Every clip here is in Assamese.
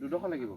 দুডোখৰ লাগিব।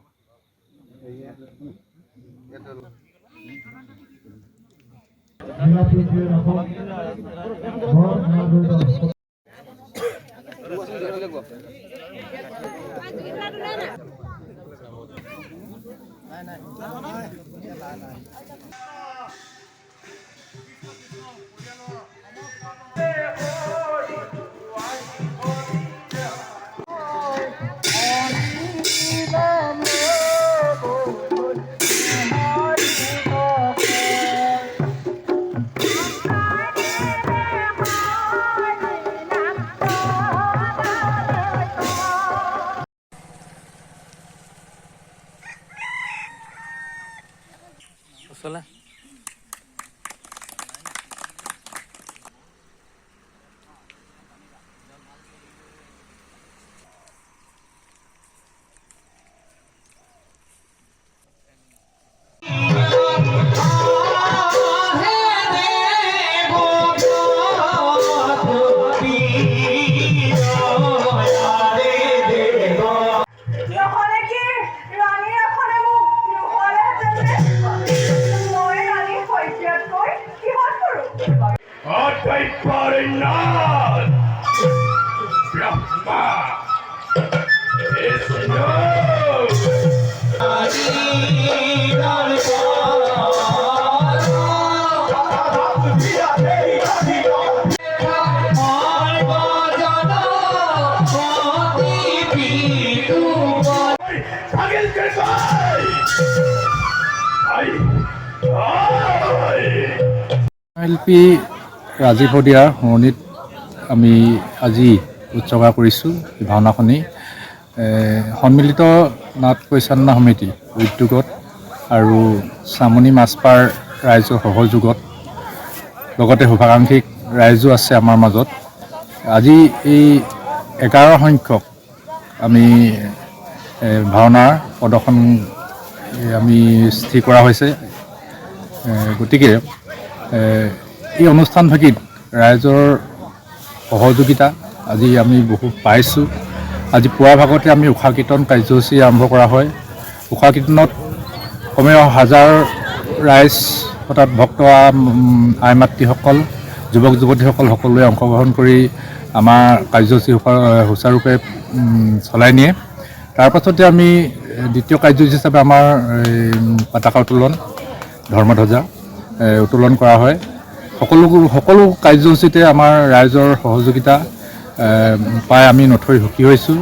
Soalnya শিল্পী ৰাজীৱ শদিয়াৰ শুৱনিত আমি আজি উৎসৰ্গা কৰিছোঁ ভাওনাখনি। সন্মিলিত নাট পৰিচালনা সমিতি উদ্যোগত আৰু চামনি মাছপাৰ ৰাইজৰ সহযোগত লগতে শুভাকাংক্ষিক ৰাইজো আছে আমাৰ মাজত। আজি এই 11 সংখ্যক আমি ভাওনাৰ প্ৰদৰ্শন আমি স্থিৰ কৰা হৈছে। গতিকে এই অনুষ্ঠানভাগিত ৰাইজৰ সহযোগিতা আজি আমি বহুত পাইছোঁ। আজি পুৱাৰ ভাগতে আমি উষা কীৰ্তন কাৰ্যসূচী আৰম্ভ কৰা হয়। উষা কীৰ্তনত কমেও 1000 ৰাইজ অৰ্থাৎ ভক্ত আই মাতৃসকল যুৱক যুৱতীসকল সকলোৱে অংশগ্ৰহণ কৰি আমাৰ কাৰ্যসূচী সুচাৰুৰূপে চলাই নিয়ে। তাৰ পাছতে আমি দ্বিতীয় কাৰ্যসূচী হিচাপে আমাৰ পতাকা উত্তোলন ধৰ্মধ্বজা উত্তোলন কৰা হয়। সকলো কাৰ্যসূচীতে আমাৰ ৰাইজৰ সহযোগিতা পাই আমি নথৈ সুখী হৈছোঁ।